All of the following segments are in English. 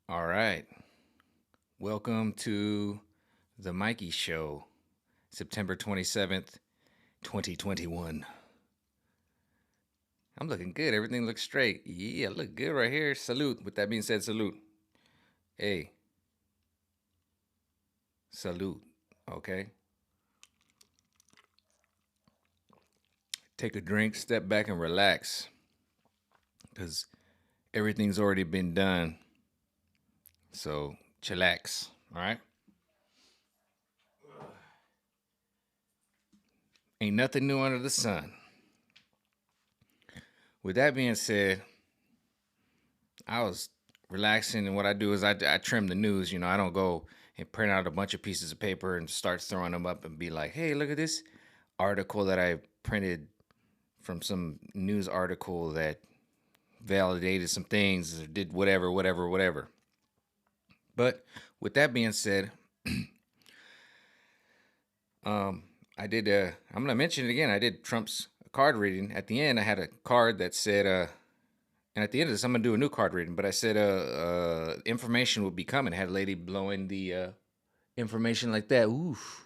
All right. Welcome to the Mikey Show, September 27th, 2021. I'm looking good. Everything looks straight. Yeah, look good right here. Salute. With that being said, salute. Hey, salute. Okay. Take a drink, step back, and relax because everything's already been done. So, chillax. All right. Ain't nothing new under the sun. With that being said, I was relaxing, and what I do is I trim the news. I don't go and print out a bunch of pieces of paper and start throwing them up and be like, "Hey, look at this article that I printed from some news article that validated some things or did whatever, whatever, whatever." But with that being said, um, I did. I'm gonna mention it again. I did Trump's card reading. At the end, I had a card that said, and at the end of this, I'm gonna do a new card reading. But I said, information would be coming. I had a lady blowing the information like that. Oof.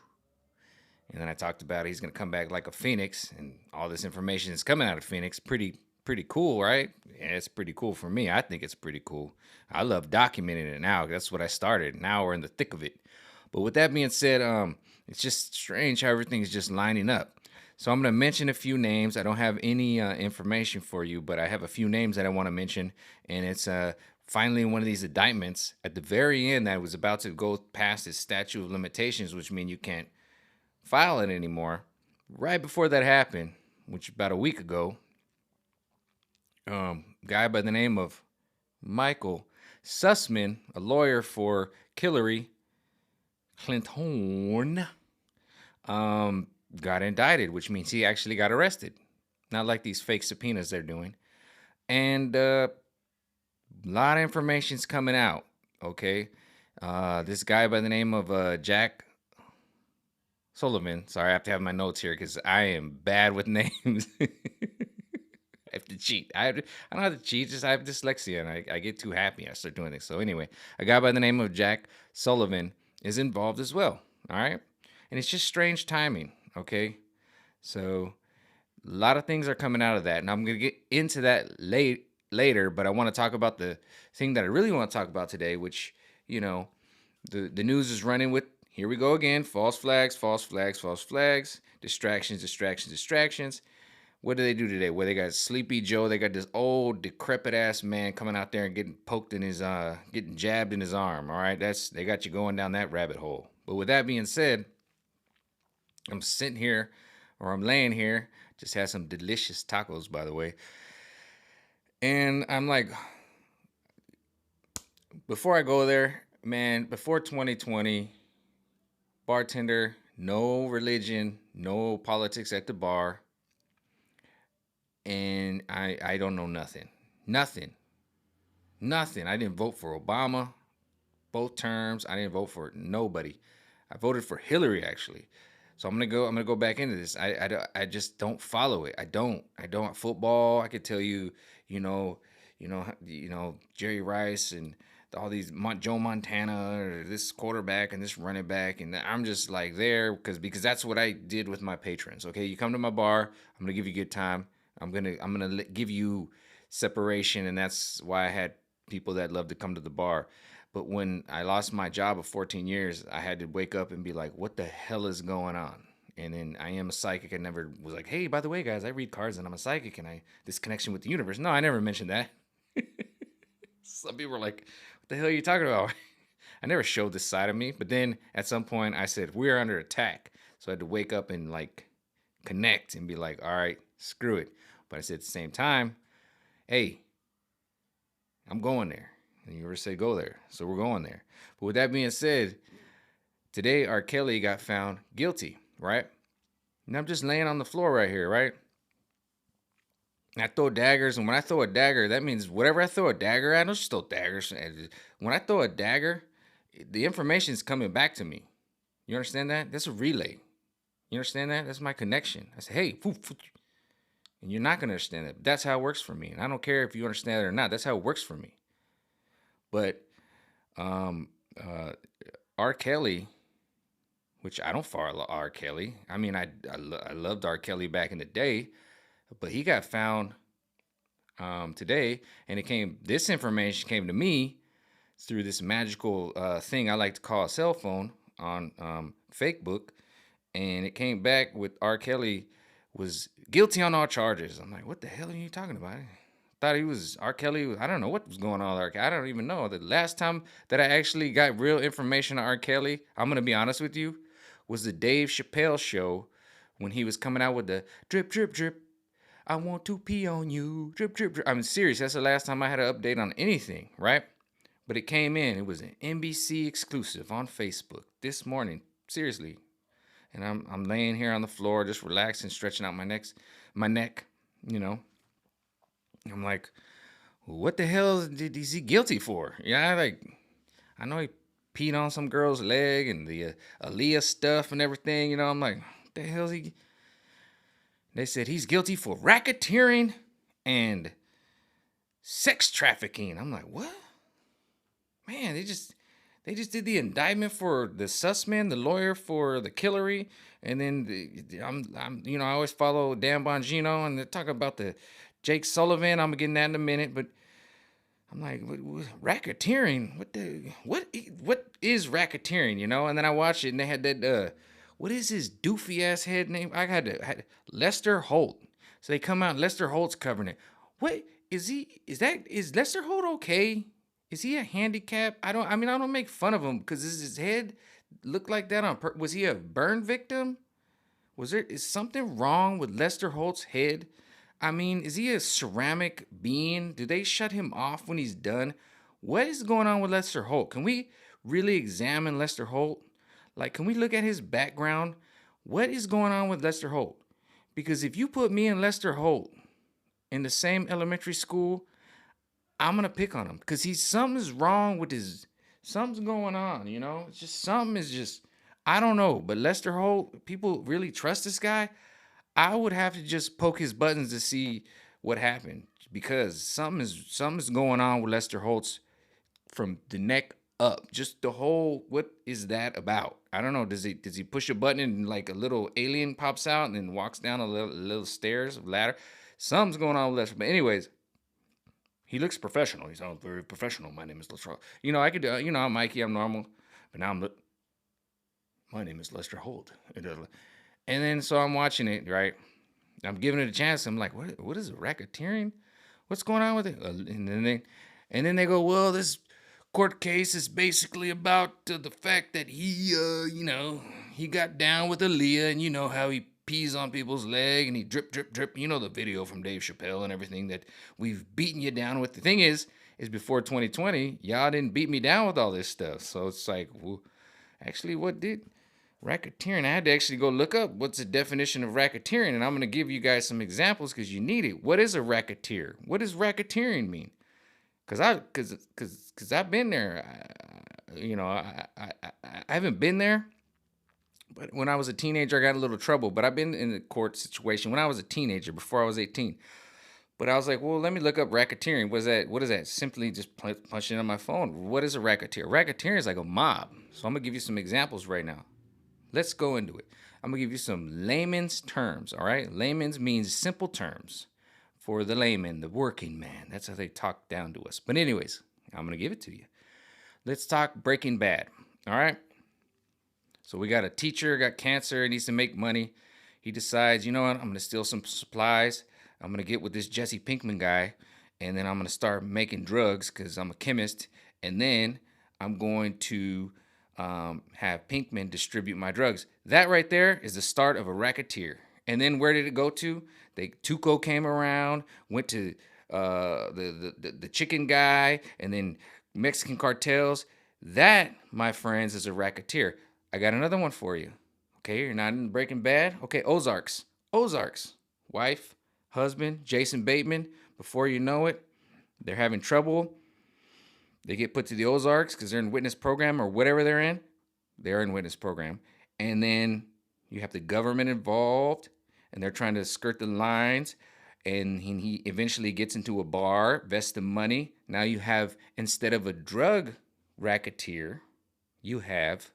And then I talked about he's gonna come back like a phoenix, and all this information is coming out of Phoenix. Pretty cool, right? Yeah, it's pretty cool for me. I think it's pretty cool. I love documenting it now. That's what I started. Now we're in the thick of it. But with that being said, it's just strange how everything's just lining up. So I'm going to mention a few names. I don't have any information for you, but I have a few names that I want to mention, and it's finally one of these indictments at the very end that was about to go past its statute of limitations, which means you can't file it anymore. Right before that happened, which about a week ago, guy by the name of Michael Sussman, a lawyer for Hillary Clinton, got indicted, which means he actually got arrested. Not like these fake subpoenas they're doing. And a lot of information's coming out. Okay. This guy by the name of Jack Sullivan. Sorry, I have to have my notes here because I am bad with names. I have to cheat. I don't have to cheat. Just I have dyslexia, and I get too happy. I start doing things. So anyway, a guy by the name of Jack Sullivan is involved as well. All right, and it's just strange timing. Okay, so a lot of things are coming out of that, and I'm gonna get into that later. But I want to talk about the thing that I really want to talk about today, which the news is running with. Here we go again. False flags, false flags, false flags. Distractions, distractions, distractions. What do they do today? Well, they got Sleepy Joe. They got this old decrepit ass man coming out there and getting poked in his getting jabbed in his arm. All right, they got you going down that rabbit hole. But with that being said, I'm sitting here or I'm laying here. Just had some delicious tacos, by the way. And I'm like, before I go there, man, before 2020, bartender, no religion, no politics at the bar, and I don't know nothing. Nothing. Nothing. I didn't vote for Obama both terms. I didn't vote for nobody. I voted for Hillary actually. So I'm gonna go back into this. I just don't follow it. I don't football. I could tell you, Jerry Rice and all these Joe Montana or this quarterback and this running back, and I'm just like there because that's what I did with my patrons. Okay, you come to my bar, I'm gonna give you a good time. I'm gonna give you separation, and that's why I had people that love to come to the bar. But when I lost my job of 14 years, I had to wake up and be like, what the hell is going on? And then I am a psychic. I never was like, hey, by the way, guys, I read cards and I'm a psychic and this connection with the universe. No, I never mentioned that. Some people were like, what the hell are you talking about? I never showed this side of me. But then at some point I said, we're under attack. So I had to wake up and like connect and be like, all right, screw it. But I said at the same time, hey, I'm going there. And you ever say go there. So we're going there. But with that being said, today R. Kelly got found guilty, right? And I'm just laying on the floor right here, right? And I throw daggers, and when I throw a dagger, that means whatever I throw a dagger at, I don't just throw daggers. When I throw a dagger, the information is coming back to me. You understand that? That's a relay. You understand that? That's my connection. I say, hey, and you're not going to understand that. But that's how it works for me. And I don't care if you understand it or not. That's how it works for me. But Um, uh, R. Kelly, which I don't follow R. Kelly. I mean, I loved R. Kelly back in the day, but he got found today, and it came. This information came to me through this magical thing I like to call a cell phone on Facebook, and it came back with R. Kelly was guilty on all charges. I'm like, what the hell are you talking about? Thought he was R. Kelly. I don't know what was going on with R. Kelly. I don't even know. The last time that I actually got real information on R. Kelly, I'm gonna be honest with you, was the Dave Chappelle show when he was coming out with the drip, drip, drip. I want to pee on you. Drip, drip, drip. I'm serious. That's the last time I had an update on anything, right? But it came in. It was an NBC exclusive on Facebook this morning. Seriously. And I'm laying here on the floor, just relaxing, stretching out my neck, you know. I'm like, what the hell is he guilty for? Yeah, I know he peed on some girl's leg and the Aaliyah stuff and everything. You know, I'm like, what the hell is he? They said he's guilty for racketeering and sex trafficking. I'm like, what? Man, they just did the indictment for the Sussman, the lawyer for the Killery, and then I'm I always follow Dan Bongino, and they talk about the Jake Sullivan. I'm gonna get in that in a minute, but I'm like, racketeering? What is racketeering? You know? And then I watched it, and they had that what is his doofy ass head name? I had Lester Holt. So they come out, and Lester Holt's covering it. What is he? Is Lester Holt okay? Is he a handicap? I mean, I don't make fun of him because his head looked like that was he a burn victim? Is something wrong with Lester Holt's head? I mean, is he a ceramic being? Do they shut him off when he's done? What is going on with Lester Holt? Can we really examine Lester Holt? Like, can we look at his background? What is going on with Lester Holt? Because if you put me and Lester Holt in the same elementary school, I'm gonna pick on him because something's wrong with something's going on, you know? It's just something is just I don't know. But Lester Holt, people really trust this guy. I would have to just poke his buttons to see what happened because something's going on with Lester Holtz from the neck up. Just the whole what is that about? I don't know. Does he push a button and like a little alien pops out and then walks down a little stairs ladder? Something's going on with Lester. But anyways, he looks professional. He sounds very professional. My name is Lester. I could I'm Mikey. I'm normal, but now my name is Lester Holt. And then so I'm watching it, right? I'm giving it a chance. I'm like, what is it? Racketeering? What's going on with it? And then they go, well, this court case is basically about the fact that he got down with Aaliyah, and you know how he pees on people's leg and he drip, drip, drip. You know the video from Dave Chappelle and everything that we've beaten you down with. The thing is before 2020, y'all didn't beat me down with all this stuff. So it's like, well, actually, what did racketeering? I had to actually go look up what's the definition of racketeering, and I'm going to give you guys some examples because you need it. What is a racketeer? What does racketeering mean? Because I've been there. I haven't been there, but when I was a teenager, I got in a little trouble. But I've been in a court situation when I was a teenager, before I was 18. But I was like, well, let me look up racketeering. What is that? Simply just punching on my phone. What is a racketeer? Racketeer is like a mob. So I'm gonna give you some examples right now. Let's go into it. I'm gonna give you some layman's terms. All right, layman's means simple terms for the layman, the working man. That's how they talk down to us. But anyways, I'm gonna give it to you. Let's talk Breaking Bad. All right. So we got a teacher, got cancer, needs to make money. He decides, you know what? I'm gonna steal some supplies. I'm gonna get with this Jesse Pinkman guy, and then I'm gonna start making drugs because I'm a chemist. And then I'm going to have Pinkman distribute my drugs. That right there is the start of a racketeer. And then where did it go to? Tuco came around, went to the chicken guy, and then Mexican cartels. That, my friends, is a racketeer. I got another one for you. Okay, you're not in Breaking Bad? Okay, Ozarks. Wife, husband, Jason Bateman. Before you know it, they're having trouble. They get put to the Ozarks because they're in witness program or whatever they're in. They're in witness program. And then you have the government involved, and they're trying to skirt the lines. And he eventually gets into a bar, vests the money. Now you have, instead of a drug racketeer, you have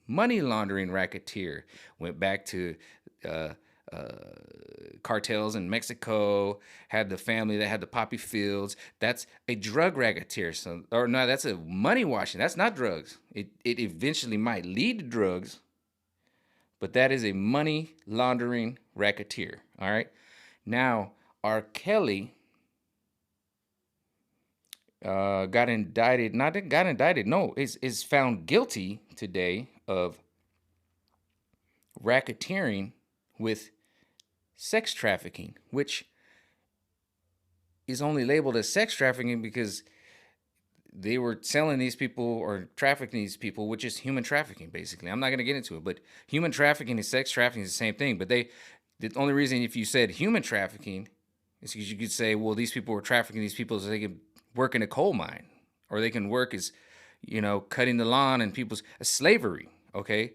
money laundering racketeer. Went back to uh, uh, cartels in Mexico, had the family that had the poppy fields. That's a drug racketeer. So, or no, that's a money washing. That's not drugs. It eventually might lead to drugs, but that is a money laundering racketeer. All right. Now, R. Kelly got indicted. Not that got indicted. No, is found guilty today of racketeering with sex trafficking, which is only labeled as sex trafficking because they were selling these people or trafficking these people, which is human trafficking, basically. I'm not going to get into it, but human trafficking and sex trafficking is the same thing. But the only reason if you said human trafficking is because you could say, well, these people were trafficking these people so they could work in a coal mine or they can work as, cutting the lawn and people's slavery. Okay.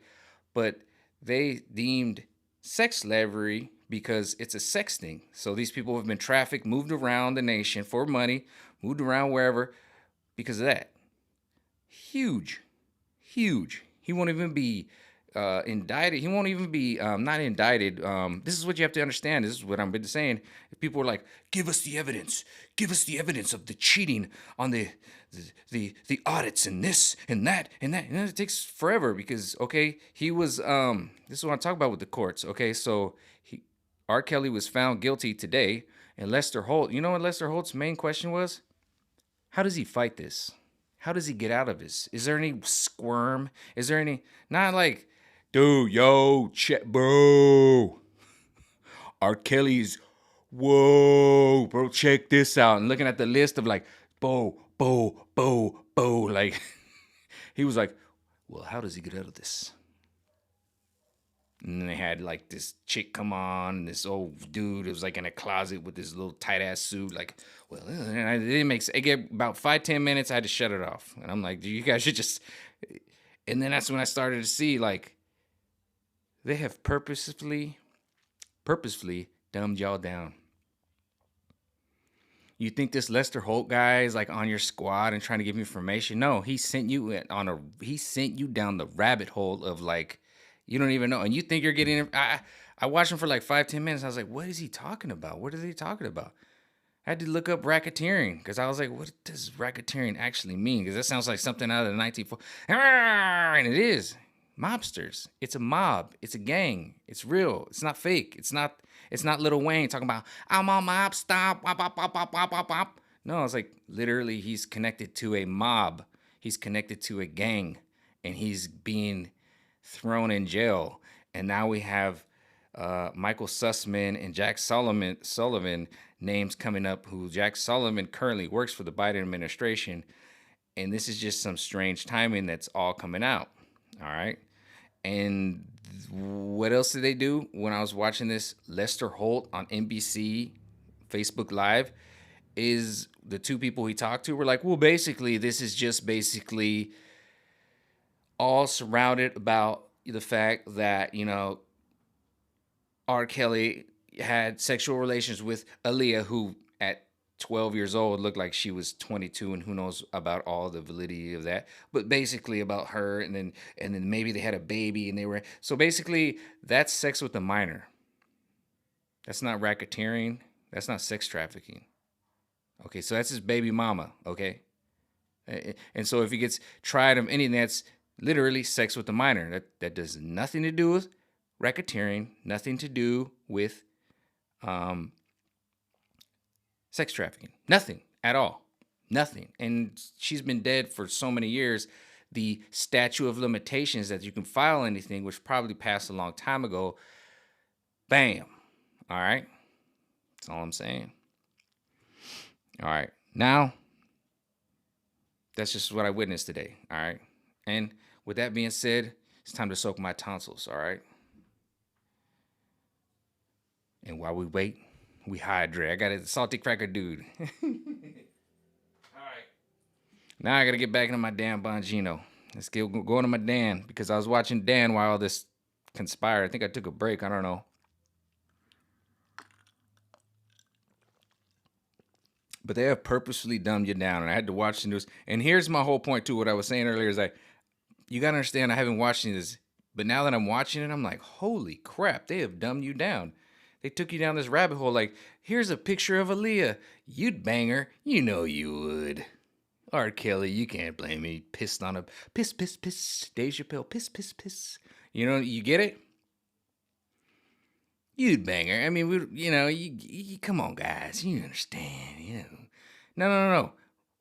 But they deemed sex slavery because it's a sex thing. So these people have been trafficked, moved around the nation for money, moved around wherever because of that. Huge, huge. He won't even be indicted. He won't even be not indicted. This is what you have to understand. This is what I've been saying. If people are like, "Give us the evidence. Give us the evidence of the cheating on the audits and this and that and that," and then it takes forever because he was. This is what I talk about with the courts. Okay, so R. Kelly was found guilty today, and Lester Holt. You know what Lester Holt's main question was? How does he fight this? How does he get out of this? Is there any squirm? Is there any not like, dude, yo, check, bro. R. Kelly's, whoa, bro, check this out. And looking at the list of like, bo, bo, bo, bo. Like, he was like, well, how does he get out of this? And then they had like this chick come on, and this old dude. It was like in a closet with this little tight ass suit. Like, well, it didn't make sense. It get about 5-10 minutes. I had to shut it off, and I'm like, you guys should just. And then that's when I started to see like they have purposefully dumbed y'all down. You think this Lester Holt guy is like on your squad and trying to give you information? No, he sent you down the rabbit hole of like you don't even know, and you think you're getting. I watched him for like 5-10 minutes. I was like, what is he talking about? What is he talking about? I had to look up racketeering because I was like, what does racketeering actually mean? Because that sounds like something out of the 1940s. And it is. Mobsters. It's a mob. It's a gang. It's real. It's not fake. It's not Lil Wayne talking about, I'm on mob stop. Wop, wop, wop, wop, wop, wop, wop. No, it's like literally he's connected to a mob. He's connected to a gang. And he's being thrown in jail. And now we have Michael Sussman and Jack Sullivan names coming up, who Jack Sullivan currently works for the Biden administration. And this is just some strange timing that's all coming out. All right. And what else did they do when I was watching this? Lester Holt on NBC Facebook Live is the two people he talked to were like, well, basically, this is just basically all surrounded about the fact that, R. Kelly had sexual relations with Aaliyah, who at 12 years old looked like she was 22, and who knows about all the validity of that. But basically about her, and then maybe they had a baby, and they were so basically that's sex with a minor. That's not racketeering. That's not sex trafficking. Okay, so that's his baby mama. Okay, and so if he gets tried of anything, that's literally sex with a minor. That does nothing to do with racketeering, nothing to do with sex trafficking. Nothing at all. Nothing. And she's been dead for so many years. The statute of limitations that you can file anything, which probably passed a long time ago, bam. All right? That's all I'm saying. All right. Now, that's just what I witnessed today. All right? And with that being said, it's time to soak my tonsils. All right? And while we wait, we hydrate. I got a salty cracker dude. All right. Now I got to get back into my damn Bongino. Let's get going to my Dan, because I was watching Dan while all this conspired. I think I took a break. I don't know. But they have purposefully dumbed you down. And I had to watch the news. And here's my whole point too. What I was saying earlier is like, you gotta understand, I haven't watched this, but now that I'm watching it, I'm like, holy crap, they have dumbed you down. They took you down this rabbit hole. Like, here's a picture of Aaliyah. You'd bang her. You know you would. R. Kelly, you can't blame me. Pissed on a piss, piss, piss. Dave Chappelle, piss, piss, piss. You know, you get it? You'd bang her. I mean, you come on, guys. You understand. No.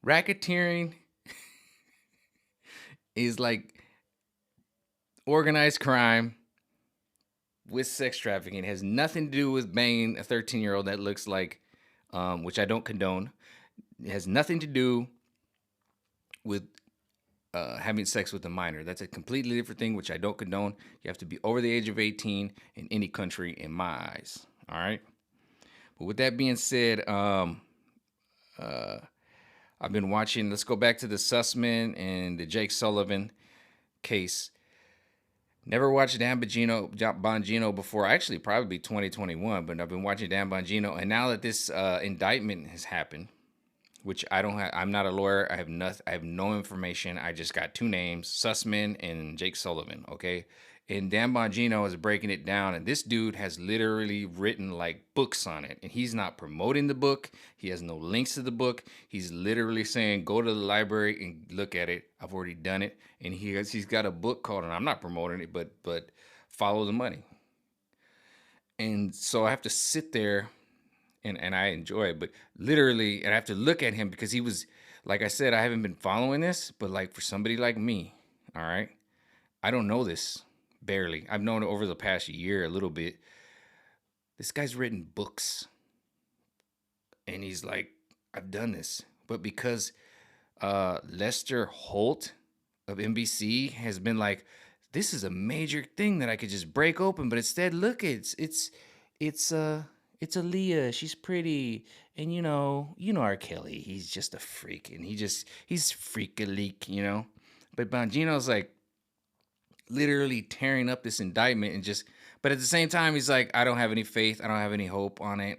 Racketeering is like organized crime with sex trafficking. It has nothing to do with banging a 13-year-old that looks like, which I don't condone. It has nothing to do with having sex with a minor. That's a completely different thing, which I don't condone. You have to be over the age of 18 in any country, in my eyes. All right. But with that being said, I've been watching. Let's go back to the Sussman and the Jake Sullivan case. Never watched Dan Bongino before. Actually, probably 2021, but I've been watching Dan Bongino, and now that this indictment has happened, which I don't have, I'm not a lawyer. I have no information. I just got two names, Sussman and Jake Sullivan. Okay, and Dan Bongino is breaking it down, and this dude has literally written like books on it, and he's not promoting the book. He has no links to the book. He's literally saying, go to the library and look at it. I've already done it, and he's got a book called, and I'm not promoting it, but Follow the Money. And so I have to sit there, and I enjoy it, but literally, and I have to look at him because he was, like I said, I haven't been following this, but like for somebody like me, all right, I don't know this barely. I've known it over the past year a little bit. This guy's written books, and he's like, I've done this, but because Lester Holt of NBC has been like, this is a major thing that I could just break open, but instead, look, it's Aaliyah. She's pretty, and R. Kelly. He's just a freak, and he's freak-a-leak. But Bongino's like literally tearing up this indictment and just. But at the same time, he's like, I don't have any faith. I don't have any hope on it.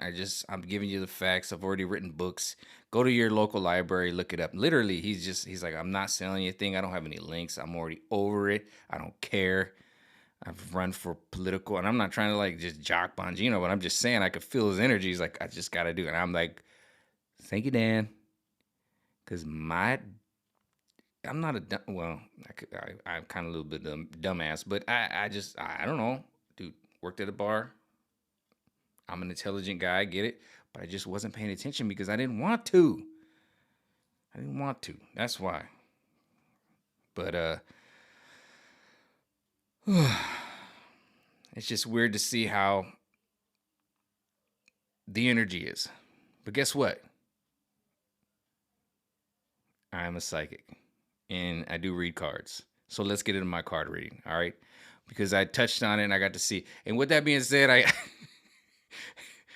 I'm giving you the facts. I've already written books. Go to your local library, look it up. Literally, he's like, I'm not selling anything. I don't have any links. I'm already over it. I don't care. I've run for political, and I'm not trying to like just jock Bongino, but I'm just saying I could feel his energy. He's like, I just got to do it. And I'm like, thank you, Dan. Because I'm not a, well, I'm kind of a little bit dumbass, but I don't know. Dude, worked at a bar. I'm an intelligent guy, I get it, but I just wasn't paying attention because I didn't want to. That's why. But it's just weird to see how the energy is. But guess what? I'm a psychic, and I do read cards. So let's get into my card reading, all right? Because I touched on it and I got to see. And with that being said, I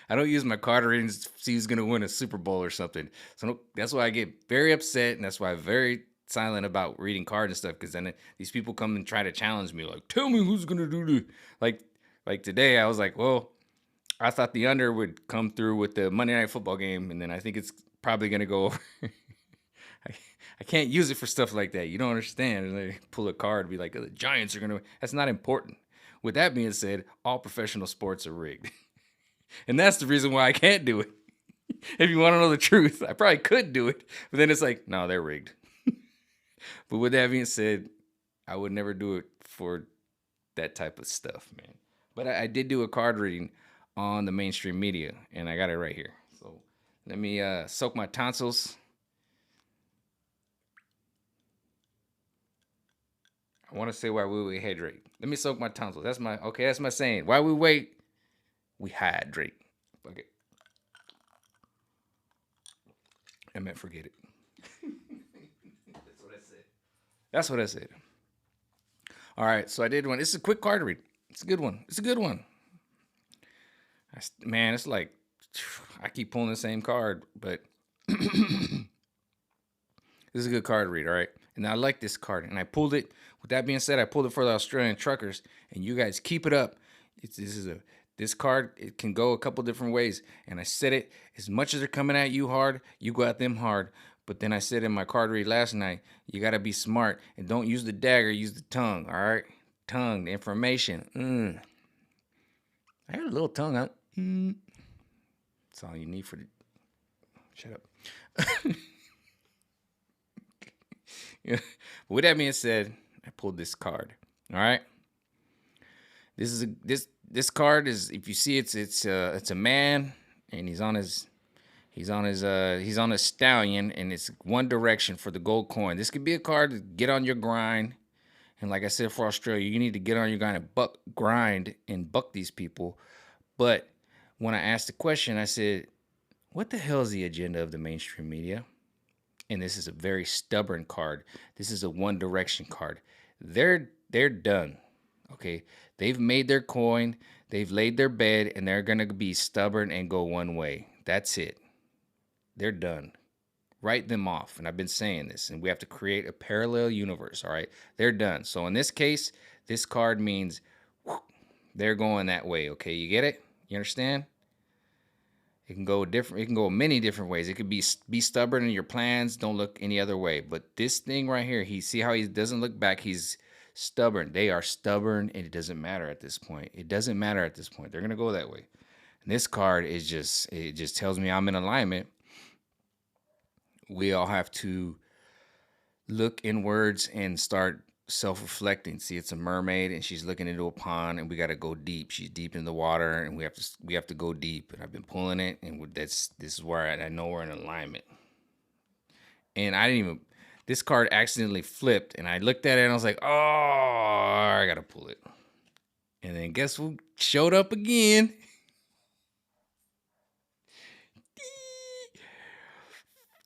I don't use my card readings to see who's going to win a Super Bowl or something. So that's why I get very upset, and that's why I'm very silent about reading cards and stuff, because then these people come and try to challenge me, like, tell me who's going to do this. Like today, I was like, well, I thought the under would come through with the Monday Night Football game, and then I think it's probably going to go over. I can't use it for stuff like that. You don't understand. And they pull a card and be like, oh, the Giants are going to. That's not important. With that being said, all professional sports are rigged. And that's the reason why I can't do it. If you want to know the truth, I probably could do it. But then it's like, no, they're rigged. But with that being said, I would never do it for that type of stuff, man. But I did do a card reading on the mainstream media, and I got it right here. So let me soak my tonsils. I want to say why we hydrate. Let me soak my tonsils. That's my saying. While we wait, we hydrate. Okay. I meant forget it. That's what I said. All right, so I did one. This is a quick card read. It's a good one. Man, it's like I keep pulling the same card, but this is a good card read, all right? And I like this card, and I pulled it. With that being said, I pulled it for the Australian truckers, and you guys keep it up. This is a This card, it can go a couple different ways. And I said it, as much as they're coming at you hard, you go at them hard. But then I said in my card read last night, you got to be smart and don't use the dagger, use the tongue, all right? Tongue, the information. I had a little tongue out. That's all you need for the. Shut up. Yeah. With that being said, I pulled this card. All right. This card is, if you see it's a man, and he's on a stallion, and it's one direction for the gold coin. This could be a card to get on your grind. And like I said, for Australia, you need to get on your grind and buck these people. But when I asked the question, I said, what the hell is the agenda of the mainstream media? And this is a very stubborn card. This is a one direction card. They're done. Okay. They've made their coin, they've laid their bed, and they're gonna be stubborn and go one way. That's it. They're done. Write them off. And I've been saying this, and we have to create a parallel universe. All right. They're done. So in this case, this card means they're going that way. Okay. You get it? You understand? It can go different. It can go many different ways. It could be stubborn in your plans. Don't look any other way. But this thing right here, see how he doesn't look back. He's stubborn. They are stubborn, and it doesn't matter at this point. It doesn't matter at this point. They're gonna go that way. And this card is just tells me I'm in alignment. We all have to look inwards and start self-reflecting. See, it's a mermaid, and she's looking into a pond, and we got to go deep. She's deep in the water, and we have to go deep. And I've been pulling it, and this is where I know we're in alignment. And I didn't even. This card accidentally flipped, and I looked at it, and I was like, "Oh, I gotta pull it." And then guess who showed up again?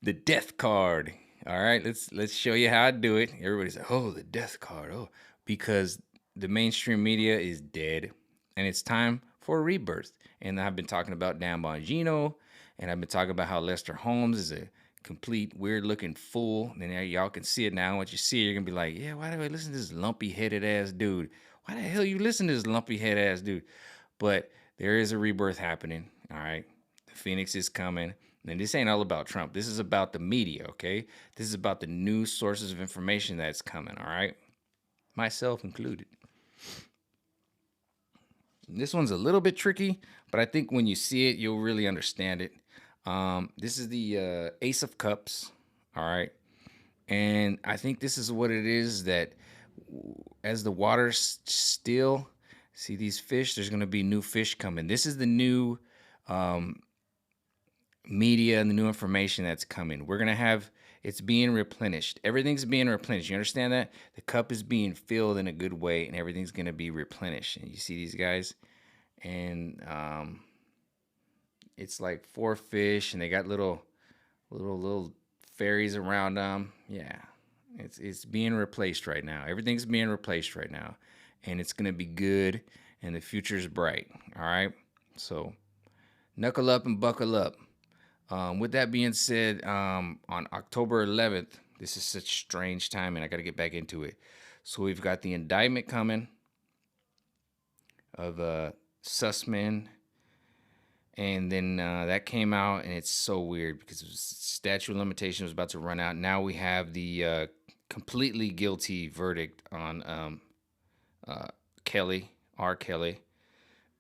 The death card. All right, let's show you how I do it. Everybody's like, "Oh, the death card." Oh, because the mainstream media is dead, and it's time for a rebirth. And I've been talking about Dan Bongino, and I've been talking about how Lester Holmes is a complete weird-looking fool. And y'all can see it now. Once you see it, you're gonna be like, "Yeah, why do I listen to this lumpy-headed ass dude? Why the hell you listen to this lumpy-headed ass dude?" But there is a rebirth happening. All right, the Phoenix is coming. And this ain't all about Trump. This is about the media, okay? This is about the new sources of information that's coming, all right? Myself included. This one's a little bit tricky, but I think when you see it, you'll really understand it. This is the Ace of Cups, all right? And I think this is what it is, that as the water's still, see these fish, there's going to be new fish coming. This is the new media and the new information that's coming. We're going to have, it's being replenished. Everything's being replenished. You understand that? The cup is being filled in a good way, and everything's going to be replenished. And you see these guys, and it's like 4 fish, and they got little fairies around them. Yeah, it's being replaced right now. Everything's being replaced right now, and it's going to be good, and the future's bright. All right, so knuckle up and buckle up. With that being said, on October 11th, this is such strange timing. I got to get back into it. So we've got the indictment coming of Sussman, and then that came out, and it's so weird because statute of limitations was about to run out. Now we have the completely guilty verdict on R. Kelly.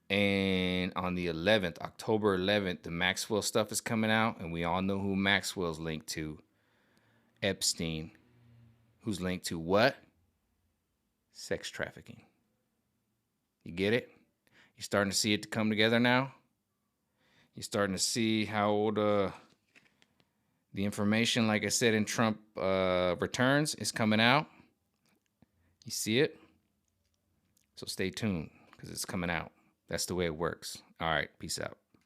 And on the 11th, October 11th, the Maxwell stuff is coming out. And we all know who Maxwell's linked to. Epstein. Who's linked to what? Sex trafficking. You get it? You're starting to see it come together now? You're starting to see how the information, like I said, in Trump returns is coming out. You see it? So stay tuned because it's coming out. That's the way it works. All right. Peace out.